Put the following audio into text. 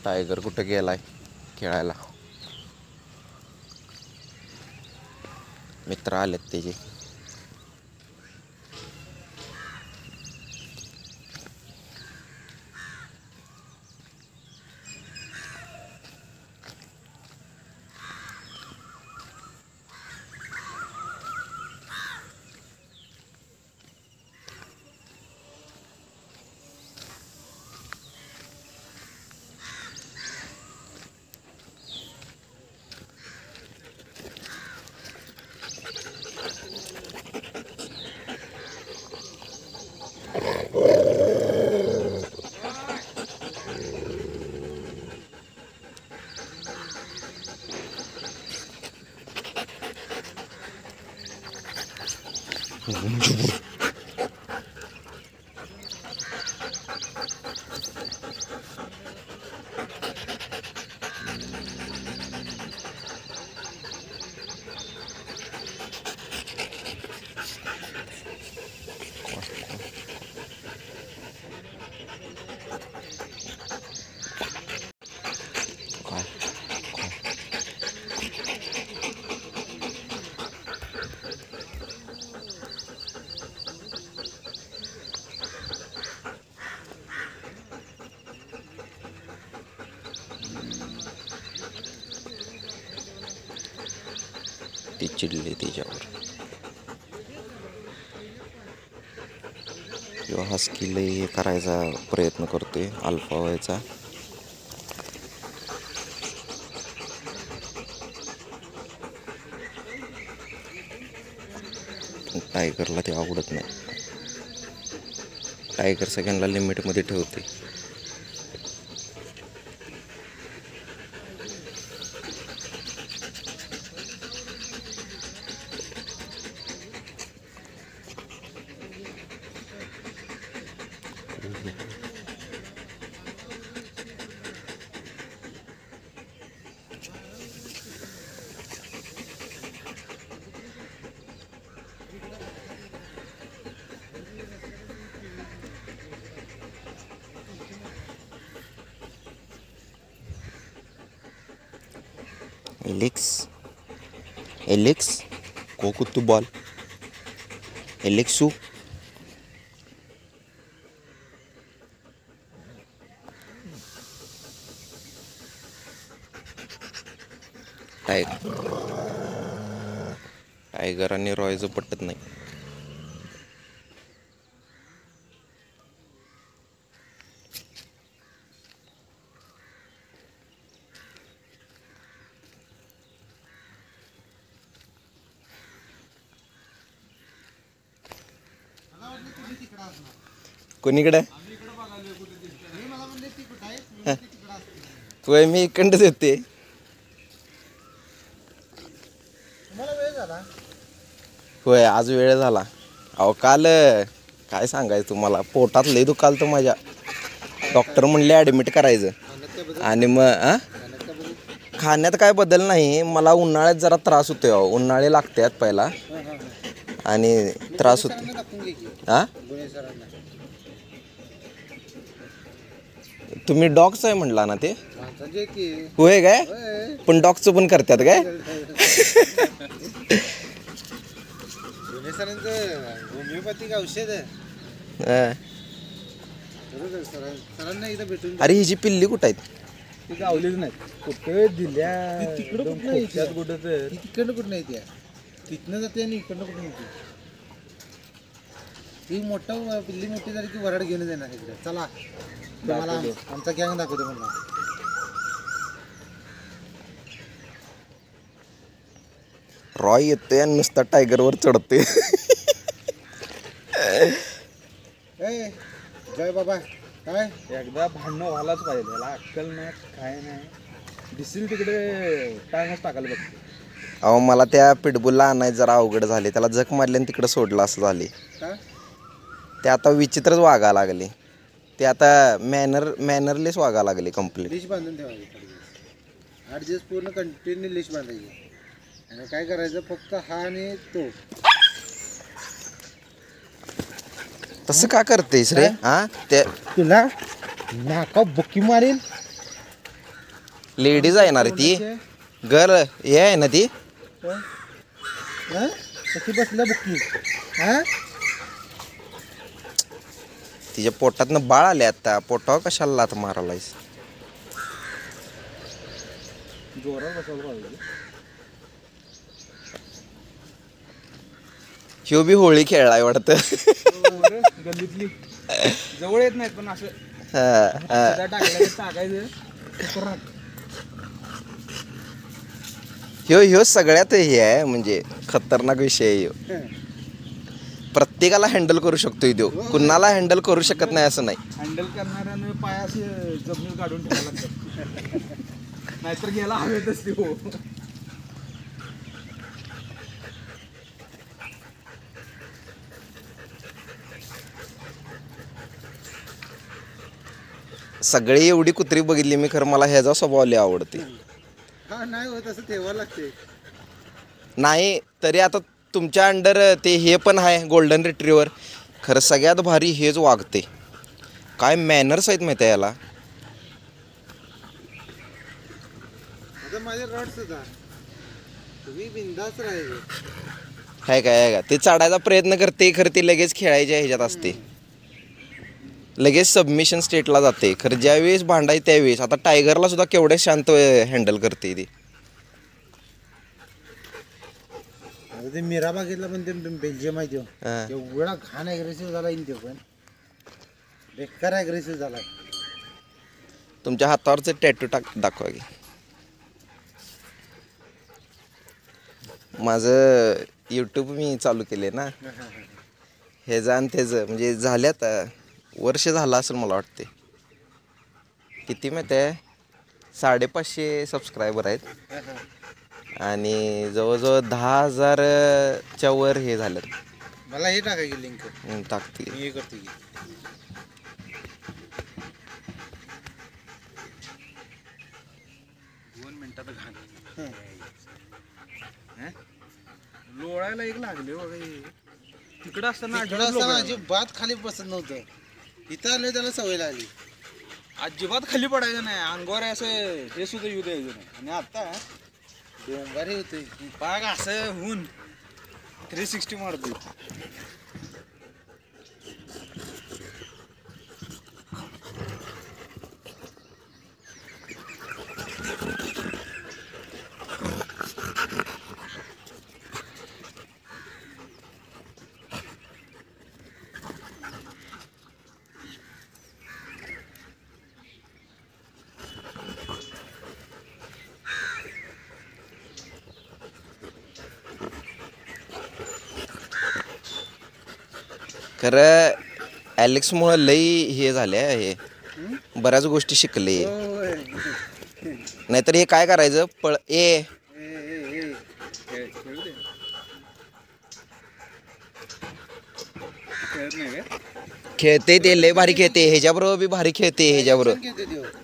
Tiger कुठं गेलाय खेळायला. मित्र आलेत त्याचे. ती चिडली तिच्यावर. किंवा हस्कीला हे करायचा प्रयत्न करतोय, अल्फा व्हायचा. टायगरला ते आवडत नाही. टायगर सगळ्यांना लिमिटमध्ये ठेवते. एलेक्स को कुत्तू बॉल एलेक्सू. टायगर आणि रॉयचं पटत नाही. कोणीकडे तू मी इकडंच येते. होय आज वेळ झाला. अहो काल काय सांगायचं तुम्हाला, पोटात लय दुखाल तर माझ्या. डॉक्टर म्हणले ॲडमिट करायचं. आणि मग खाण्यात काय बदल नाही. मला उन्हाळ्यात जरा त्रास होतोय. उन्हाळे लागतात पहिला आणि त्रास होतो. तुम्ही डॉगच आहे म्हणला ना ते. होय काय, पण डॉगचं पण करतात काय. होमिओपॅथिक औषध. अरे हिची पिल्ली कुठं आहेत. ती गावलीच नाही. कुठे दिल्या तिकडं कुठं नाही. कुठं तर तिकडं कुठं नाही. त्या तिथनं जाते आणि इकडनं कुठं नाही. ती मोठा पिल्ली मोठी झाली की वराड घेऊन जाणार इकडे. चला तुम्हाला आमचा गँग दाखवतो म्हणला. रॉय येतोय आणि नुसता टायगरवर चढतोय. जय बाबा काय एकदा भांडणं व्हायलाच पाहिजे. याला अक्कल नाही काय नाही. दिसेल तिकडे टांगच टाकायला बघते. अहो मला त्या पिटबुलला आणायचं जरा अवघड झाले. त्याला जख मारली आणि तिकडं सोडलं असं झाले. ते आता विचित्रच वागायला लागले. ते आता मॅनरलेस वागायला लागले कम्प्लीट. लिश बांधून ठेवायची 8 दिवस पूर्ण कंटिन्यू लिश बांधायची. आणि काय करायचं फक्त हा आणि तो. तसं का करतेस रे. हा ते तुला नाका बुक्की मारेल. लेडीज आहे ना रे ती गर्ल हे आहे ना ती कशी बसल्या बुक्की हा तिच्या पोटातनं बाळ आले आता पोटावर कशाला लात मारायलायस जोरात बसायला पाहिजे ह्यो बी होळी खेळलाय वाटतं गल्लीतली जवळ येत नाहीत पण असं हा. टाकायचं ह्यो सगळ्यात हे आहे म्हणजे खतरनाक विषय आहे ह्यो प्रत्येकाला हँडल करू शकतो तो कुणाला हँडल करू शकत नाही असं नाही हँडल करणाऱ्याने पायाशी जमिनीत काढून ठेवायला लागतात नाहीतर गेला हवेतच ते हो सगळी एवढी कुत्री बघितली मी खरं मला ह्याचा स्वभाव लय आवडते हा नाही होत असं ठेवायला लागते नाही तरी आता तुमच्या अंडर ते हे पण आहे गोल्डन रिट्रीवर खरं सगळ्यात भारी हेच वागते काय मॅनर्स आहेत माहिती आहे याला आता माझे रॉड्स होता तुम्ही बिंदास राहिले आहे का ते चढायचा प्रयत्न करते खरं ते लगेच खेळायच्या ह्याच्यात असते लगेच सबमिशन स्टेटला जाते खरं ज्यावेळेस भांडाय त्यावेळेस आता टायगरला सुद्धा केवढे शांत हँडल करते ती ते मीरा बागेतला पण ते बेल्जियम आहे तो एवढा घाण ॲग्रेसिव्ह झाला इन तो पण बेकार ॲग्रेसिव्ह झालाय तुमच्या हातावरचे टॅटू दाखवा की माझं यूट्यूब मी चालू केले ना ह्याचं आणि त्याचं म्हणजे झाल्यात वर्ष झालं असेल मला वाटते किती माहिती आहे 550 सबस्क्रायबर आहेत आणि जवळजवळ 10,000च्या वर हे झालं मला हे टाका की लिंक टाकते हे करते की 2 मिनिटात घाण लोळायला एक लागले बघा तिकडं असताना अजिबात खाली बसत नव्हतं इथं आलं त्याला सवय लागली अजिबात खाली पडायचं नाही अंगावर असं हे सुद्धा येऊ द्यायचं नाही आणि आता डोंगारी होते पाग असं होऊन 360 मारतो खरं ॲलेक्समुळं लई हे झाले हे बऱ्याच गोष्टी शिकले नाहीतर हे काय करायचं खेळते ते लय भारी खेळते ह्याच्याबरोबर बी भारी खेळते ह्याच्याबरोबर